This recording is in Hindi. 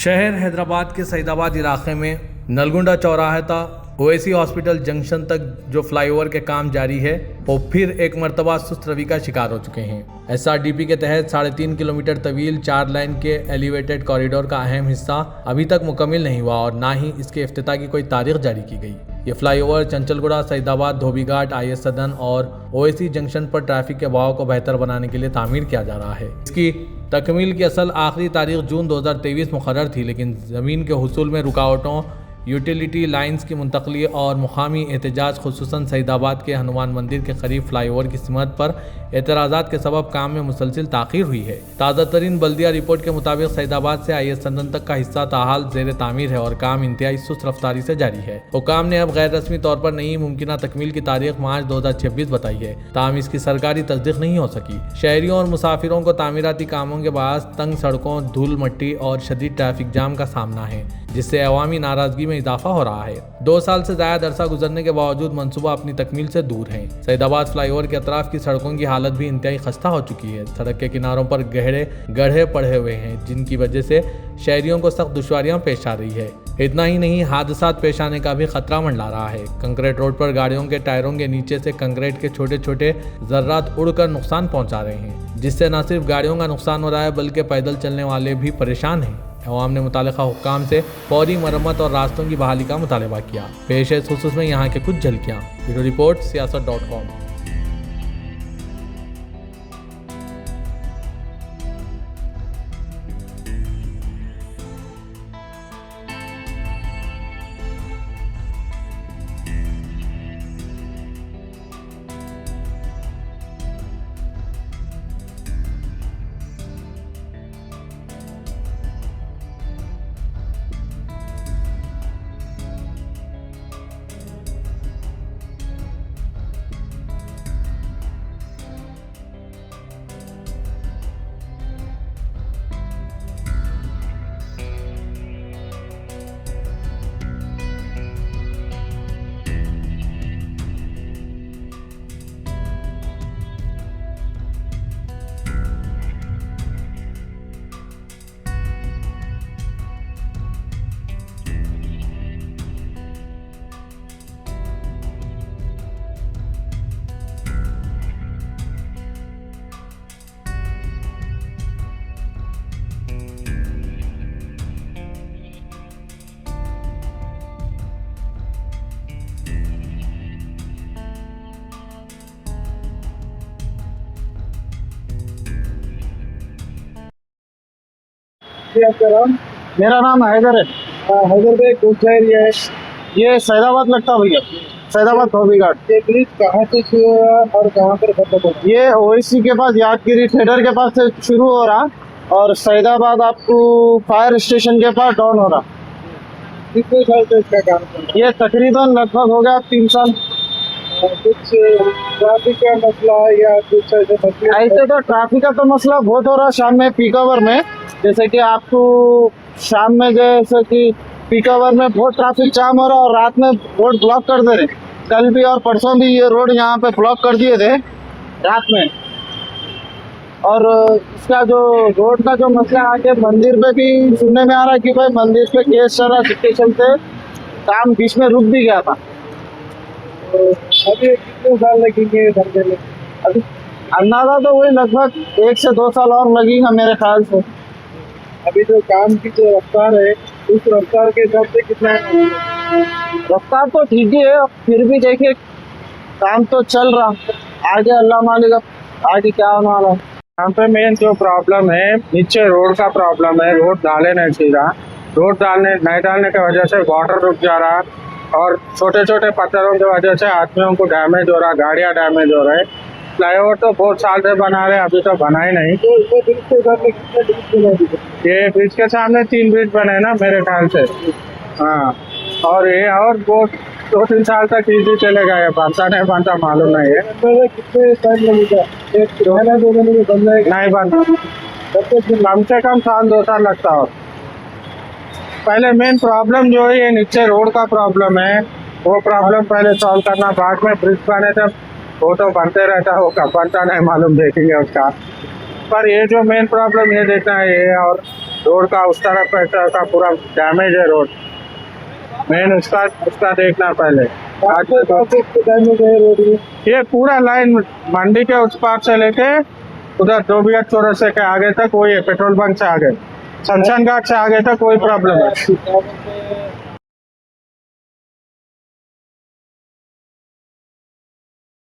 शहर हैदराबाद के सईदाबाद इलाके में नलगुंडा चौराहा था ओएसी हॉस्पिटल जंक्शन तक जो फ्लाईओवर के काम जारी है वो फिर एक मरतबा सुस्त रवि का शिकार हो चुके हैं। एसआरडीपी के तहत 3.5 किलोमीटर तवील 4 लाइन के एलिवेटेड कॉरिडोर का अहम हिस्सा अभी तक मुकम्मल नहीं हुआ और ना ही इसके इफ्तिताह की कोई तारीख जारी की गई। ये फ्लाईओवर चंचलगुड़ा, सईदाबाद, धोबीघाट, IS सदन और ओएसी जंक्शन पर ट्रैफिक के बहाव को बेहतर बनाने के लिए तामीर किया जा रहा है। इसकी तकमील की असल आखिरी तारीख जून 2023 मुकर्रर थी, लेकिन ज़मीन के हुसूल में रुकावटों, यूटिलिटी लाइंस की मुंतकली और मुकामी एहतजाज खुसूसन सईदाबाद के हनुमान मंदिर के करीब फ्लाईओवर की सिमत पर एतराज़ात के सबब काम में मुसलसिल ताख़ीर हुई है। ताज़ा तरीन बल्दिया रिपोर्ट के मुताबिक सईदाबाद से IS सदन तक का हिस्सा ताहाल ज़ेर तामीर है और काम इंतहाई सुस्त रफ्तारी से जारी है। हुकाम ने अब गैर रस्मी तौर पर नई मुमकिन तकमील की तारीख मार्च 2026 बताई है, ताहम इसकी सरकारी तस्दीक नहीं हो सकी। शहरियों और मुसाफिरों को तामीराती कामों के बायस तंग सड़कों, धूल मट्टी और शदीद ट्रैफिक जाम का सामना है, जिससे अवामी नाराजगी में इजाफा हो रहा है। 2 साल से ज्यादा अरसा गुजरने के बावजूद मंसूबा अपनी तकमील से दूर है। सईदाबाद फ्लाईओवर के अतराफ की सड़कों की हालत भी इंतहाई खस्ता हो चुकी है। सड़क के किनारों पर गहरे गड्ढे पड़े हुए हैं, जिनकी वजह से शहरियों को सख्त दुश्वारियां पेश आ रही है। इतना ही नहीं, हादसात पेश आने का भी खतरा मंडरा रहा है। कंक्रीट रोड पर गाड़ियों के टायरों के नीचे से कंक्रीट के छोटे छोटे जर्रात उड़कर नुकसान पहुंचा रहे हैं, जिससे न सिर्फ गाड़ियों का नुकसान हो रहा है बल्कि पैदल चलने वाले भी परेशान हैं। अवाम ने मुतालिका हुक्काम से फौरी मरम्मत और रास्तों की बहाली का मुतालबा किया। पेश है इस खुसूस में यहाँ के कुछ झलकियाँ। Bureau report siyaasat.com। आपका नाम? मेरा नाम हैदर है। हैदर भाई, कौन सा एरिया है? ये सैदाबाद लगता है भैया, सैदाबाद धोबीघाट। ये ब्रिज कहाँ से शुरू हो रहा और कहाँ पर खत्म होता है? ये ओएसी के पास यादगिरी थिएटर के पास से शुरू हो रहा और सैदाबाद आपको फायर स्टेशन के पास डाउन हो रहा। कितने साल से इसका काम चल रहा ये तकरीबन लगभग हो गया 3 साल। है? कुछ ट्रैफिक का मसला या कुछ ऐसे मसले? ऐसे तो ट्रैफिक का तो मसला बहुत हो रहा शाम में पीक आवर में, जैसे कि आपको शाम में जैसे कि पीक आवर में बहुत ट्रैफिक जाम हो रहा और रात में रोड ब्लॉक कर दे रहे। कल भी और परसों भी ये रोड यहाँ पे ब्लॉक कर दिए थे रात में। और इसका जो रोड का जो मसला आके मंदिर पे भी सुनने में आ रहा है कि भाई मंदिर पे केस चल रहा, जिसके चलते काम बीच में रुक भी गया था। तो अभी कितने साल लगेंगे धरने में? अभी अंदाजा तो वही लगभग 1 से 2 साल और लगेगा मेरे ख्याल से। अभी जो काम की जो रफ्तार है उस रफ्तार के हिसाब से कितना है? रफ्तार तो ठीक ही है, फिर भी देखिए काम तो चल रहा, आगे अल्लाह मालिक आगे क्या होने वाला है। यहाँ पे मेन जो प्रॉब्लम है नीचे रोड का प्रॉब्लम है। रोड डाले नहीं सीधा, रोड नहीं डालने की वजह से वाटर रुक जा रहा और छोटे छोटे पत्थरों की वजह से आदमियों को डैमेज हो रहा, गाड़ियाँ डैमेज हो रहे। फ्लाईओवर तो बहुत साल से बना रहे, अभी तो बना ही नहीं। तो इस ब्रिज के सामने कितने ब्रिज बना दिए? ये ब्रिज के सामने 3 ब्रिज बने ना मेरे ख्याल से। हाँ, और ये और बहुत 2-3 साल तक इजी चलेगा, ये बनता नहीं बनता मालूम नहीं है। अंदाजा कितने टाइम लगेगा? 1 महीना 2 महीने में बन जाएगा? नहीं बनता, कम से कम 1-2 साल लगता हो। पहले मेन प्रॉब्लम जो है ये नीचे रोड का प्रॉब्लम है, वो प्रॉब्लम पहले सॉल्व करना, बाद में ब्रिज बने तब वो तो बनते रहता है, वो कब बनता नहीं मालूम, देखेंगे उसका। पर ये जो मेन प्रॉब्लम ये देखना है ये, और रोड का उस तरफ का पूरा डैमेज है रोड। मेन उसका देखना पहले। आज डैमेज है रोड में। ये पूरा लाइन मंडी के उस पार से लेके उधर धोबिया चौराहे के आगे तक वही है, पेट्रोल पंप से आगे, शमशान घाट से आगे तक कोई प्रॉब्लम है।